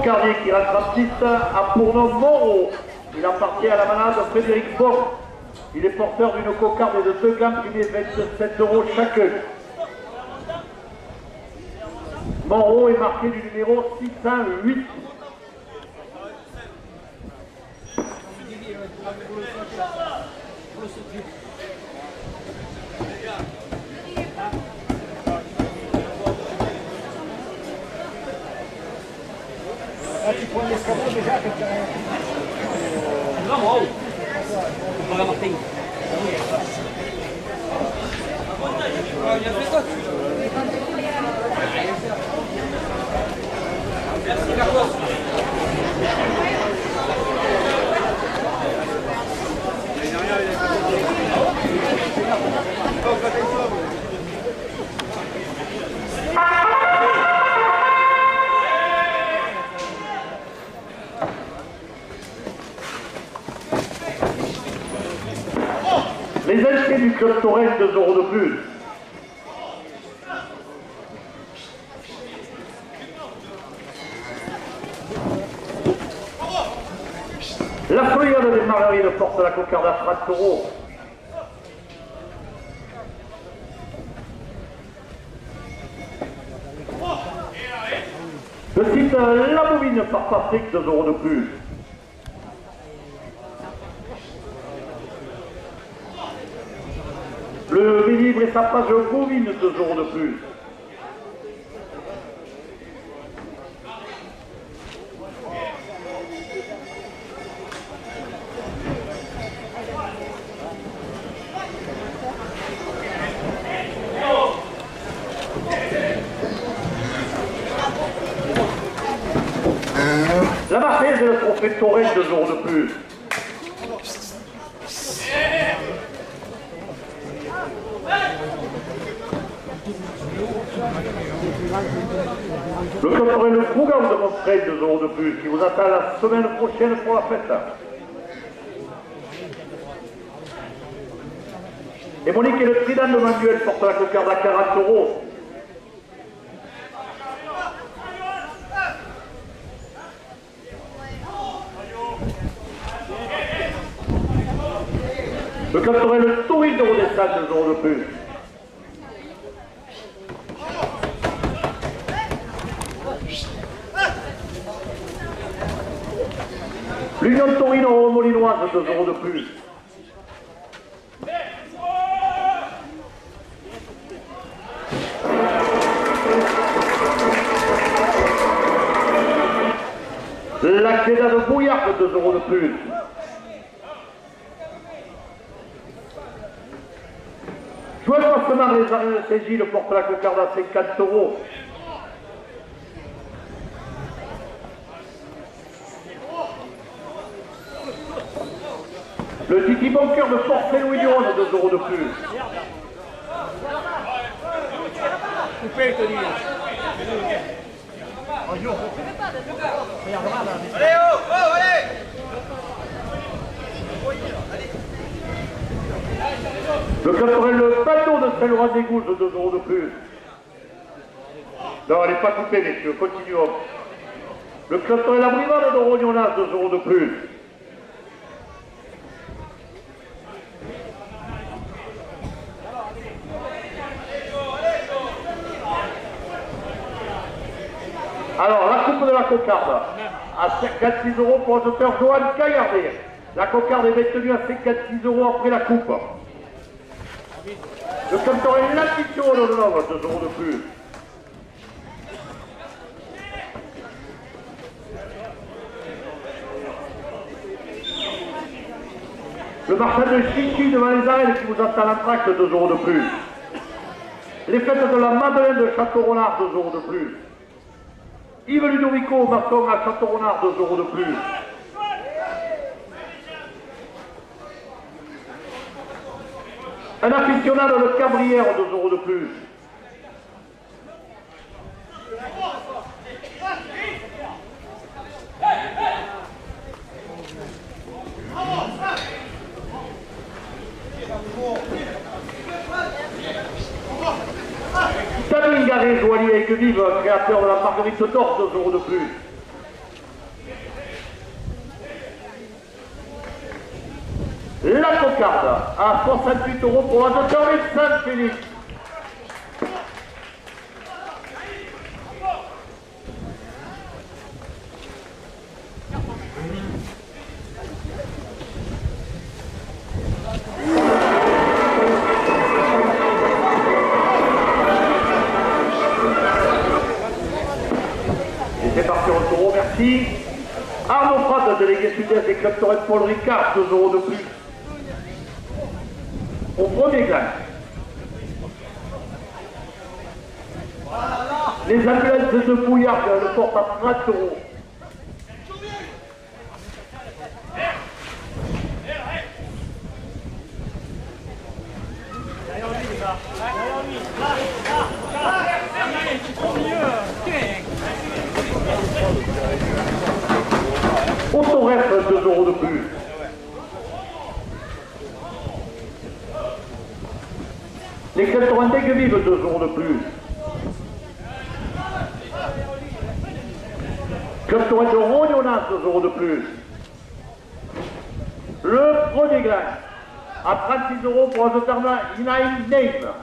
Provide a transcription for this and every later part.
cocardier qui reste en piste a pour nom Moreau. Il appartient à la manade Frédéric Bon. Il est porteur d'une cocarde et de 2 gants primés 27 € chacun. Moreau est marqué du numéro 608. Là, tu prends l'escabeau déjà que tu as... Non, wow. Voilà, Martin. Merci, Carlos. Les inscrits du club Torres, 2 € de plus. La feuillade des Margarines porte la cocarde à Fratoro. Le site La Bovine par Patrick, 2 € de plus. Le Vélivre et sa page bovine, 2 € de plus. La Marseillaise et le trophée Torres, 2 € de plus. Le club aurait le Fougaou de Montreuil, 2 € de plus, qui vous attend la semaine prochaine pour la fête. Et Monique et le Trident de Manuel portent la cocarde à 40 €. Le club aurait le Touris de Rodessal, 2 € de plus. L'Union de Torino Molinoise, 2 € de plus. La Queda de Bouillard, 2 € de plus. Joueur Passement, les arènes de Saint-Gilles porte la cocarde à 50 €. Le Titi Bunker de Port-Saint-Louis-du-Rhône, 2 € de plus. Coupé, Tony. Allez, oh, oh, allez. Le club aurait le bateau de Saint-Laurent-des-Gouges, 2 € de plus. Non, elle n'est pas coupée, messieurs, continuons. Le club aurait la Brivade de Rognonas, 2 € de plus. Alors, la coupe de la cocarde, à 56 € pour le docteur Johan Caillardé. La cocarde est maintenue à 56 € après la coupe. Le club aurait l'addition de l'homme, 2 € de plus. Le marchand de Chinky devant les arènes qui vous attend l'entracte, 2 € de plus. Les fêtes de la Madeleine de Château-Renard, 2 € de plus. Yves Ludovico, maçon à Château-Renard, 2 € de plus. Un aficionado de Cabrières, 2 € de plus. Camille Garé, joaillier avec Vive, créateur de la marguerite d'or, 2 € de plus. La cocarde à 68 € pour la Docteur Saint-Félix. Et c'est parti au taureau, merci. Arnaud Prat, délégué sud-est des clubs Torres Paul Ricard, 2 € de plus. Au premier gland. Les ambulances de Bouillard le portent à 30 €. Autoref, 2 € de plus. Les clubs Torrentins que vivent 2 € de plus. Club Torrent de Rognonas, 2 € de plus. Le premier gland à 36 € pour Azotana Inaim Name.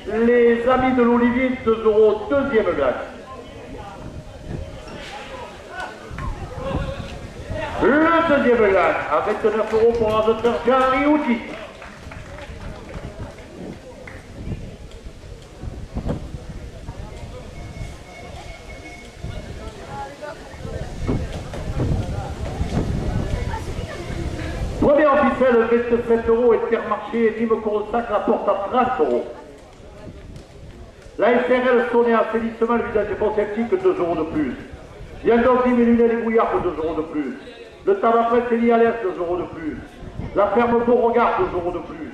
Les amis de l'Olivier, 2 €, deuxième gland. Le deuxième gland à 29 € pour Azoteur Jean-Henri Outi. Premier officiel, 27 € et Intermarché Nîmes Corossac la porte à 30 €. La SRL sonnait assainissement, le visage conceptique, 2 € de plus. Yangon Dim et Lunel et Bouillard, 2 € de plus. Le tabac presse et à l'Est, 2 € de plus. La ferme Beauregard, 2 € de plus.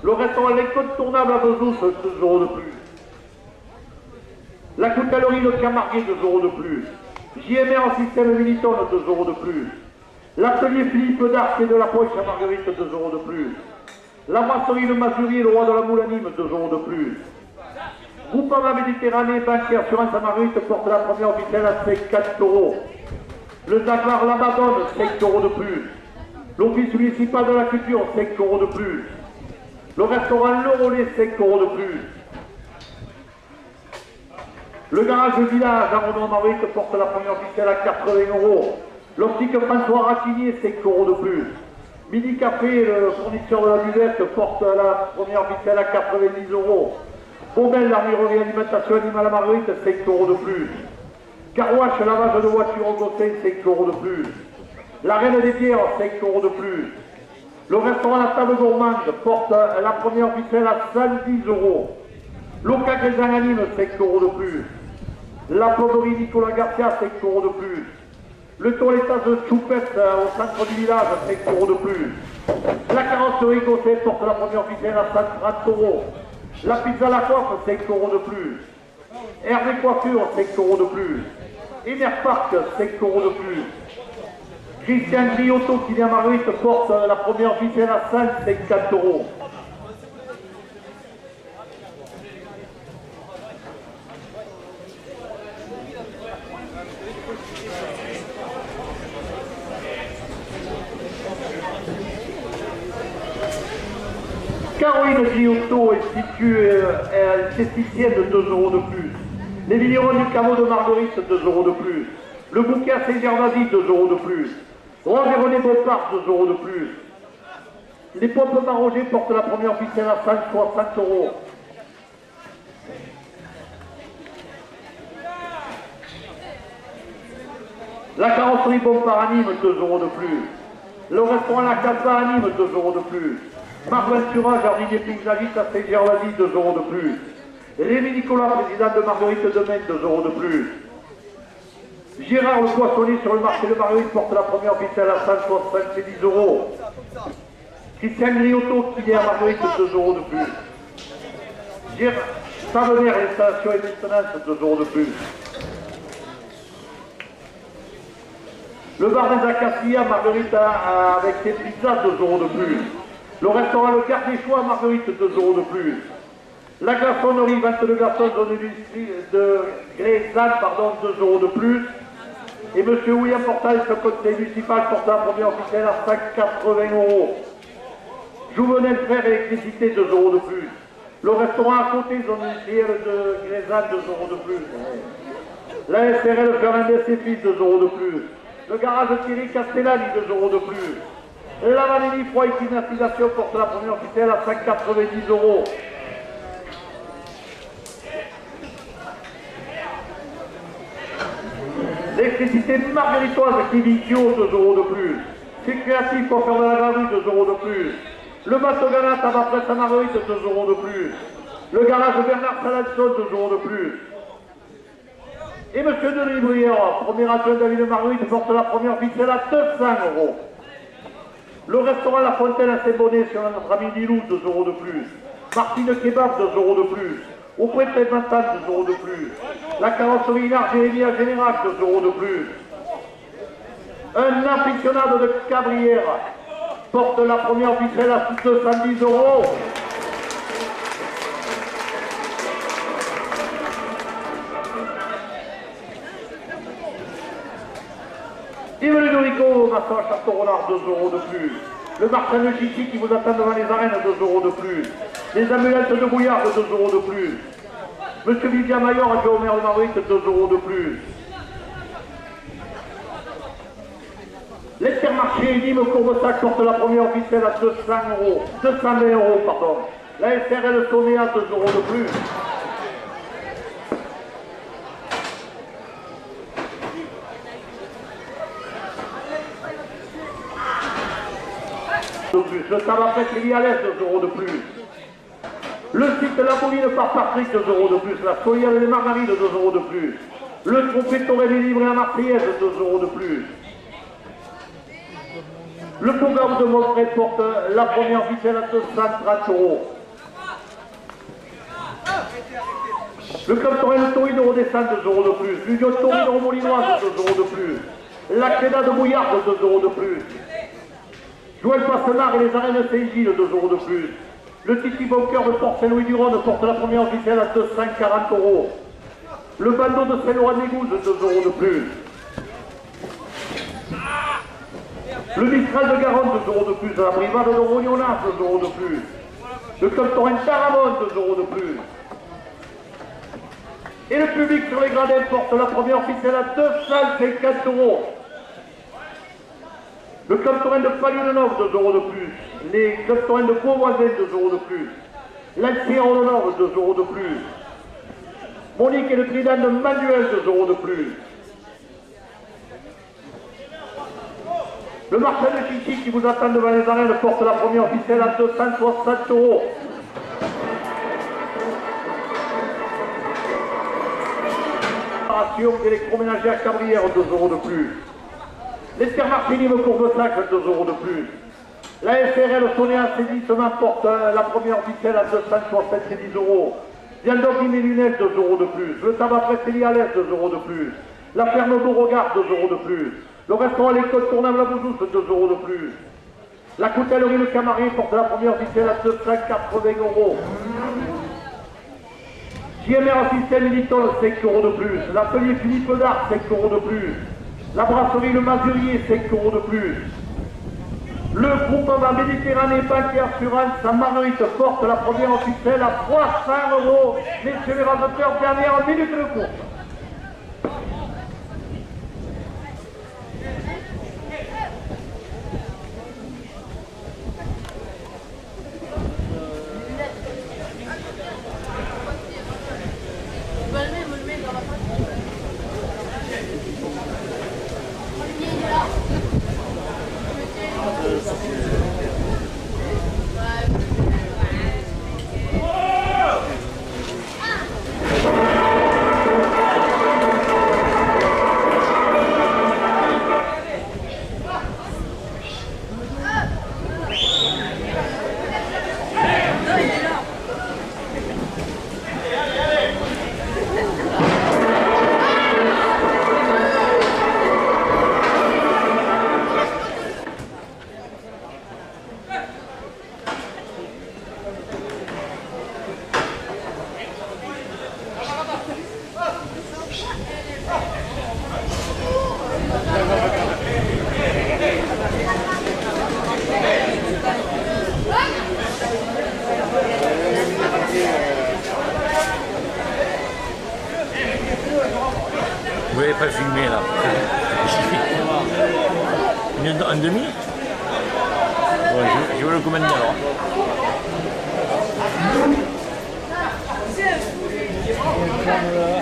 Le restaurant l'incontournable à Bezous, 2 € de plus. La coutellerie Le Camarguais, 2 € de plus. JMR en système Militon, 2 € de plus. L'atelier Philippe d'Arc et de la Poche à Marguerite, 2 € de plus. La masserie Le Mazurier, le roi de la moule à Nîmes, 2 € de plus. Groupama Méditerranée, banque et assurance à Marguerite porte la première officielle à 50 €. Le Zaglar La Madone, 5 € de plus. L'office municipal de la culture, 5 € de plus. Le restaurant Le Relais, 5 € de plus. Le garage village à Renaud Marguerite porte la première officielle à 80 €. L'optique François Ratinier, 5 € de plus. Midi Café, le fournisseur de la buvette, porte la première officielle à 90 €. Baumel, l'armurerie alimentation animale à Marguerite, 5 € de plus. Carouache, lavage de voiture au Gossin, 5 € de plus. La Reine des Pierres, 5 € de plus. Le restaurant La Table Gourmande porte la première officielle à 110 €. L'Oca Grézan à Nîmes, 5 € de plus. La Pommerie Nicolas Garcia, 5 € de plus. Le toilettage de Choupette au centre du village, 5 € de plus. La carrosserie Gosset porte la première officielle à 130 €. La pizza La Coiffe, 5 € de plus. Hervé Coiffure, 5 € de plus. Emer Park, 5 € de plus. Christian Griotto, qui vient à Marguerite, porte la première officielle à 150 €. Caroline Griotto est esthéticienne de 2 € de plus. Les vignerons du caveau de Marguerite, 2 € de plus. Le bouquet à Saint-Gervasy, 2 € de plus. Rose et René Beaupart, 2 € de plus. Les pompes Maroger portent la première officielle à 160 €. La carrosserie Bompard à Nîmes, 2 € de plus. Le restaurant La Casa à Nîmes, 2 € de plus. Marc Ventura, jardinier paysagiste à Saint-Gervasy, 2 € de plus. Rémi Nicolas, président de Marguerite Demain, 2 € de plus. Gérard le poissonnier sur le marché de Marguerite porte la première officielle à 170 €. Christian Griotto qui est à Marguerite, 2 € de plus. Gérard Savenère, installation et maintenance, 2 € de plus. Le bar des Acacias à Marguerite avec ses pizzas, 2 € de plus. Le restaurant Le Quart des Choix à Marguerite, 2 € de plus. La glaçonnerie, 22 glaçons de Grézanne, 2 € de plus. Et M. William Portal, le conseil municipal, porte la première officielle à 5,80 €. Jouvenel Frères Électricité, 2 € de plus. Le restaurant à côté, zone industrielle de Grézane, 2 € de plus. La SRL Fernandez et Fils, 2 € de plus. Le garage Thierry Castellani, 2 € de plus. La Vanille Froid et Climatisation porte la première officielle à 5,90 €. L'électricité margueritoise Kivitio, 2 € de plus. C'est créatif pour faire de la gravure, 2 € de plus. Le bateau Gana Tabac Presse à Marguerite, 2 € de plus. Le garage Bernard Saladson, 2 € de plus. Et M. Denis Brière, premier adjoint de la ville de Marguerite, porte la première officielle à 200 €. Le restaurant La Fontaine à Saint-Bonnet sur notre ami Lilou, 2 € de plus. Martine Kebab, 2 € de plus. Au préfet de Matane, 2 € de plus. La carrosserie Inard Jérémy à Générac, 2 € de plus. Un aficionado de Cabrières porte la première officielle à 210 €. Yves Ludovico, maçon à Château-Renard, 2 € de plus. Le Martin de Chichi qui vous attend devant les arènes, 2 € de plus. Les amulettes de Bouillard, 2 € de plus. Monsieur Vivian Maillard, adjoint au maire de Marguerite, 2 € de plus. L'Intermarché Nîmes Courbesac porte la première officielle à 220 €, pardon. La SRL Sonéa, 2 € de plus. Le tabac Pétri à l'Est, 2 € de plus. Le site de la Bovine par Patrick, 2 € de plus. La Solière des Margarides, 2 € de plus. Le trophée Torel livré à Marseillaise, 2 € de plus. Le programme de Montréal porte la première officielle à 230 €. Le club Torel de Torino redescend, 2 € de plus. L'Union Torino Molinoise, 2 € de plus. La Cléda de Bouillard, 2 € de plus. Joël Passenard et les arènes Saint-Gilles, 2 € de plus. Le Titi Boncoeur de Port-Saint-Louis-du-Rhône porte la première officielle à 240 €. Le Bando de Saint-Laurent-des-Gouzes, 2 € de plus. Le Mistral de Garonne, 2 € de plus. La Brivade de Rognonard, 2 € de plus. Le Club Torrent Taramon, 2 € de plus. Et le public sur les gradins porte la première officielle à 250 €. Le club Torrent de Palu-le-Nord, 2 € de plus. Les clubs Torrent de Beauvoisin, 2 € de plus. L'Ancien-Nord, 2 € de plus. Monique et le Trident de Manuel, 2 € de plus. Le Martin de Chichi qui vous attend devant les arènes porte la première officielle à 260 €. D'électroménager à Cabrières, 2 € de plus. L'Intermarché Nîmes Courbesac, 2 € de plus. La SRL Sonéa Sédissement porte la première officielle à 270 €. Viandoc et Lunel, 2 € de plus. Le tabac Presse à l'Est, 2 € de plus. La ferme Beauregard, 2 € de plus. Le restaurant L'École Tournable à Bouzous, 2 € de plus. La coutellerie Le Camarier porte la première officielle à 280 €. JMR Assistel Militon, 5 € de plus. L'atelier Philippe Dard, 5 € de plus. La brasserie Le Mazurier, 5 € de plus. Le groupement Méditerranée Banque et Assurance à Marguerite porte la première officielle à 300 €. Messieurs les raseteurs, dernière minute de course. pas filmé là. Un demi? Ouais, je veux le commander alors. Et